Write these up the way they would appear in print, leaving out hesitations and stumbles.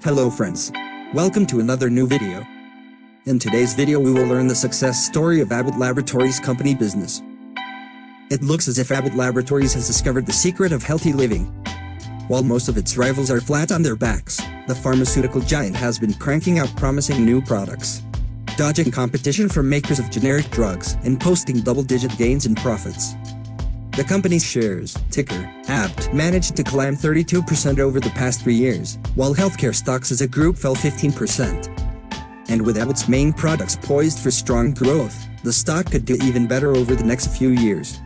Hello friends. Welcome to another new video. In today's video we will learn the success story of Abbott Laboratories company business. It looks as if Abbott Laboratories has discovered the secret of healthy living. While most of its rivals are flat on their backs, the pharmaceutical giant has been cranking out promising new products, dodging competition from makers of generic drugs and posting double-digit gains in profits. The company's shares, ticker ABT, managed to climb 32% over the past 3 years, while healthcare stocks as a group fell 15%. And with Abbott's main products poised for strong growth, the stock could do even better over the next few years.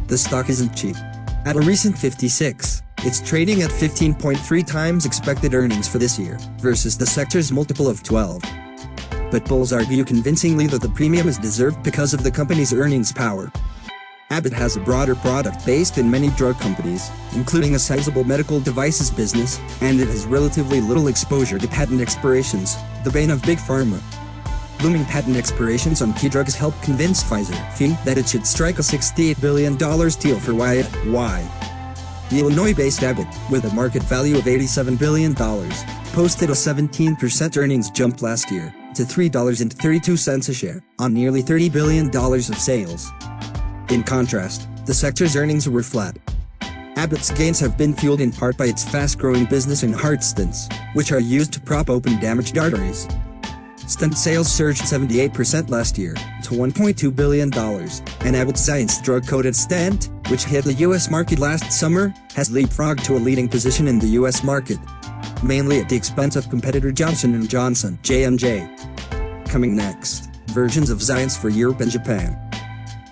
The stock isn't cheap. At a recent 56, it's trading at 15.3 times expected earnings for this year, versus the sector's multiple of 12. But bulls argue convincingly that the premium is deserved because of the company's earnings power. Abbott has a broader product base than many drug companies, including a sizable medical devices business, and it has relatively little exposure to patent expirations, the bane of big pharma. Looming patent expirations on key drugs helped convince Pfizer that it should strike a $68 billion deal for Y. The Illinois-based Abbott, with a market value of $87 billion, posted a 17% earnings jump last year, to $3.32 a share, on nearly $30 billion of sales. In contrast, the sector's earnings were flat. Abbott's gains have been fueled in part by its fast-growing business in heart stents, which are used to prop open damaged arteries. Stent sales surged 78% last year, to $1.2 billion, and Abbott's Science drug-coated stent, which hit the U.S. market last summer, has leapfrogged to a leading position in the U.S. market, mainly at the expense of competitor Johnson & Johnson, J.M.W.AMBEGA. Coming next, versions of Science for Europe and Japan.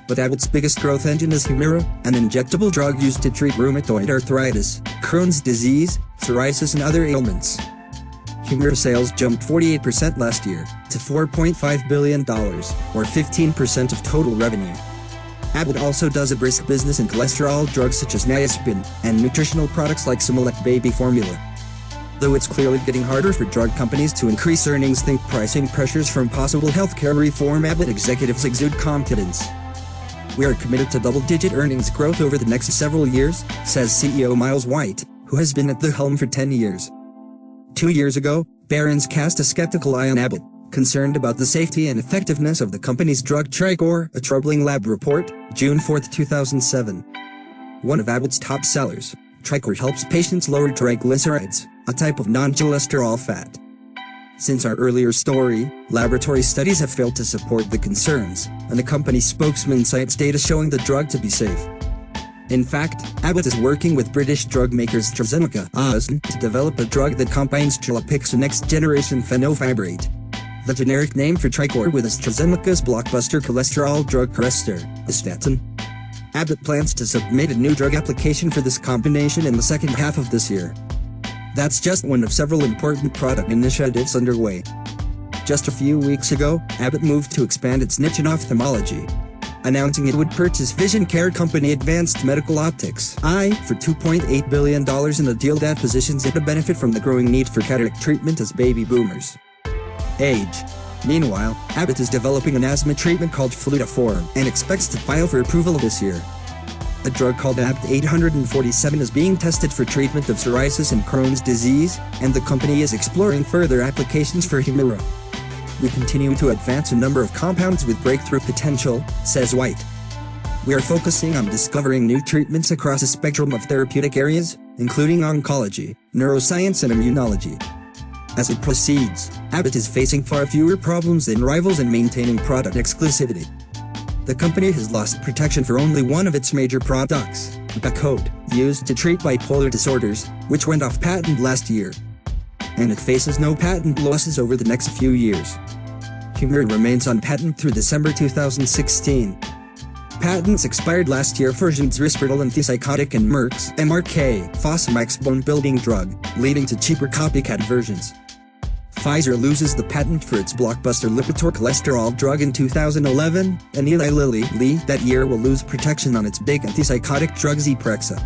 But Abbott's biggest growth engine is Humira, an injectable drug used to treat rheumatoid arthritis, Crohn's disease, psoriasis and other ailments. Humira sales jumped 48% last year, to $4.5 billion, or 15% of total revenue. Abbott also does a brisk business in cholesterol drugs such as niacin, and nutritional products like Similac baby formula. Though it's clearly getting harder for drug companies to increase earnings, think pricing pressures from possible healthcare reform, Abbott executives exude confidence. We are committed to double-digit earnings growth over the next several years, says CEO Miles White, who has been at the helm for 10 years. 2 years ago, barons cast a skeptical eye on Abbott, concerned about the safety and effectiveness of the company's drug Tricor, a troubling lab report, June 4, 2007. One of Abbott's top sellers, Tricor helps patients lower triglycerides, a type of non-cholesterol fat. Since our earlier story, laboratory studies have failed to support the concerns, and the company's spokesman cites data showing the drug to be safe. In fact, Abbott is working with British drug makers AstraZeneca (SCOAN) to develop a drug that combines Trilapix and next-generation fenofibrate, the generic name for Tricor, with AstraZeneca's blockbuster cholesterol drug Crestor, Statin. Abbott plans to submit a new drug application for this combination in the second half of this year. That's just one of several important product initiatives underway. Just a few weeks ago, Abbott moved to expand its niche in ophthalmology, announcing it would purchase vision care company Advanced Medical Optics for $2.8 billion in a deal that positions it to benefit from the growing need for cataract treatment as baby boomers age. Meanwhile, Abbott is developing an asthma treatment called Flutoform and expects to file for approval this year. A drug called Abbott 847 is being tested for treatment of psoriasis and Crohn's disease, and the company is exploring further applications for Humira. We continue to advance a number of compounds with breakthrough potential, says White. We are focusing on discovering new treatments across a spectrum of therapeutic areas, including oncology, neuroscience and immunology. As it proceeds, Abbott is facing far fewer problems than rivals in maintaining product exclusivity. The company has lost protection for only one of its major products, A.sote, used to treat bipolar disorders, which went off patent last year. And it faces no patent losses over the next few years. Humira remains on patent through December 2016. Patents expired last year for Janssen Risperdal antipsychotic and Merck's MRK Fosamax bone-building drug, leading to cheaper copycat versions. Pfizer loses the patent for its blockbuster Lipitor cholesterol drug in 2011, and Eli Lilly that year will lose protection on its big antipsychotic drug Zyprexa.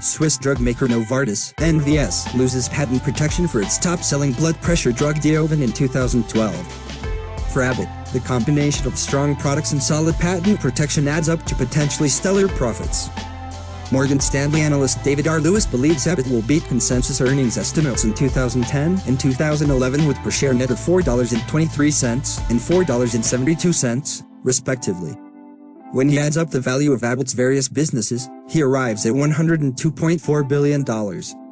Swiss drug maker Novartis (NVS) loses patent protection for its top-selling blood pressure drug Diovan in 2012. For Abbott, the combination of strong products and solid patent protection adds up to potentially stellar profits. Morgan Stanley analyst David R. Lewis believes Abbott will beat consensus earnings estimates in 2010 and 2011 with per share net of $4.23 and $4.72, respectively. When he adds up the value of Abbott's various businesses, he arrives at $102.4 billion,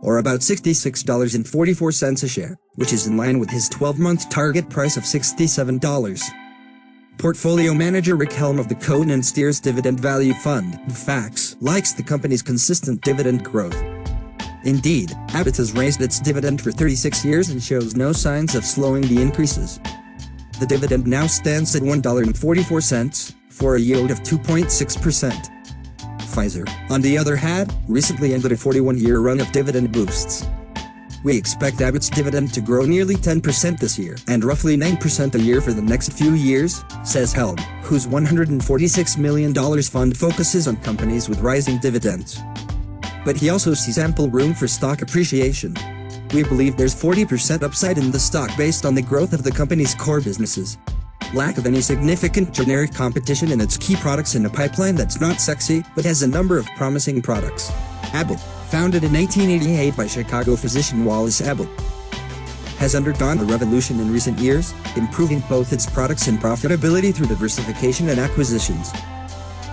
or about $66.44 a share, which is in line with his 12-month target price of $67. Portfolio manager Rick Helm of the Cohen & Steers Dividend Value Fund, FAX, likes the company's consistent dividend growth. Indeed, Abbott has raised its dividend for 36 years and shows no signs of slowing the increases. The dividend now stands at $1.44, for a yield of 2.6%. Pfizer, on the other hand, recently ended a 41-year run of dividend boosts. We expect Abbott's dividend to grow nearly 10% this year and roughly 9% a year for the next few years, says Helm, whose $146 million fund focuses on companies with rising dividends. But he also sees ample room for stock appreciation. We believe there's 40% upside in the stock based on the growth of the company's core businesses, lack of any significant generic competition in its key products, in a pipeline that's not sexy but has a number of promising products. Abbott, founded in 1888 by Chicago physician Wallace Abbott, has undergone a revolution in recent years, improving both its products and profitability through diversification and acquisitions.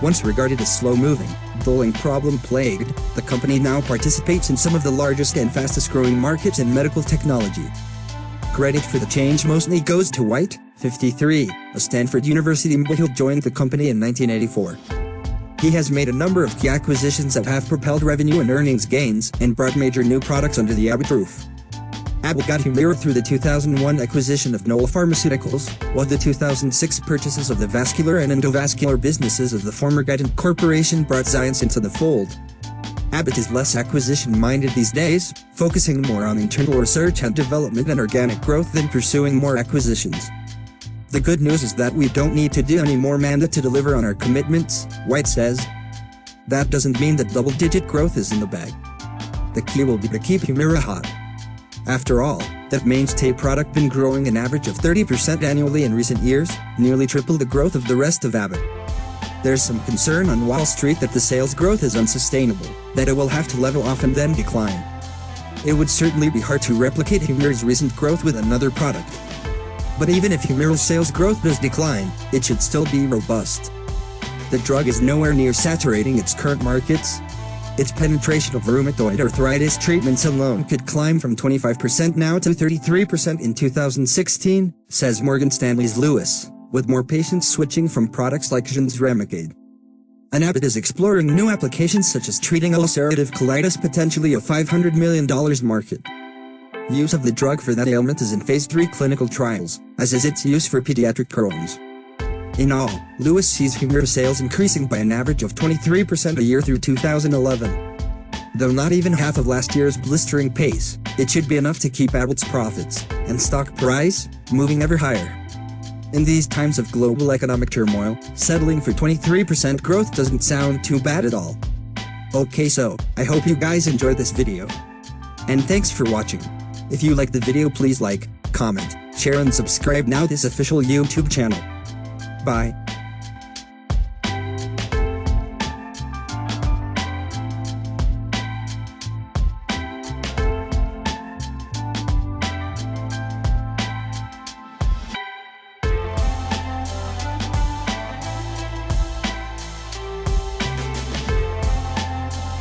Once regarded as slow-moving, dull and problem-plagued, the company now participates in some of the largest and fastest-growing markets in medical technology. Credit for the change mostly goes to White, 53, a Stanford University MBA who joined the company in 1984. He has made a number of key acquisitions that have propelled revenue and earnings gains and brought major new products under the Abbott roof. Abbott got Humira through the 2001 acquisition of Knoll Pharmaceuticals, while the 2006 purchases of the vascular and endovascular businesses of the former Guidant Corporation brought Xience into the fold. Abbott is less acquisition-minded these days, focusing more on internal research and development and organic growth than pursuing more acquisitions. The good news is that we don't need to do any more mandate to deliver on our commitments, White says. That doesn't mean that double-digit growth is in the bag. The key will be to keep Humira hot. After all, that mainstay product been growing an average of 30% annually in recent years, nearly triple the growth of the rest of Abbott. There's some concern on Wall Street that the sales growth is unsustainable, that it will have to level off and then decline. It would certainly be hard to replicate Humira's recent growth with another product. But even if Humira's sales growth does decline, it should still be robust. The drug is nowhere near saturating its current markets. Its penetration of rheumatoid arthritis treatments alone could climb from 25% now to 33% in 2016, says Morgan Stanley's Lewis, with more patients switching from products like J.MWAMBEGA. And Abbott is exploring new applications such as treating ulcerative colitis, potentially a $500 million market. Use of the drug for that ailment is in phase 3 clinical trials, as is its use for pediatric Crohn's. In all, Lewis sees Humira sales increasing by an average of 23% a year through 2011. Though not even half of last year's blistering pace, it should be enough to keep Abbott's profits and stock price moving ever higher. In these times of global economic turmoil, settling for 23% growth doesn't sound too bad at all. Okay, so I hope you guys enjoyed this video. And thanks for watching. If you liked the video, please like, comment, share and subscribe now this official YouTube channel. Bye.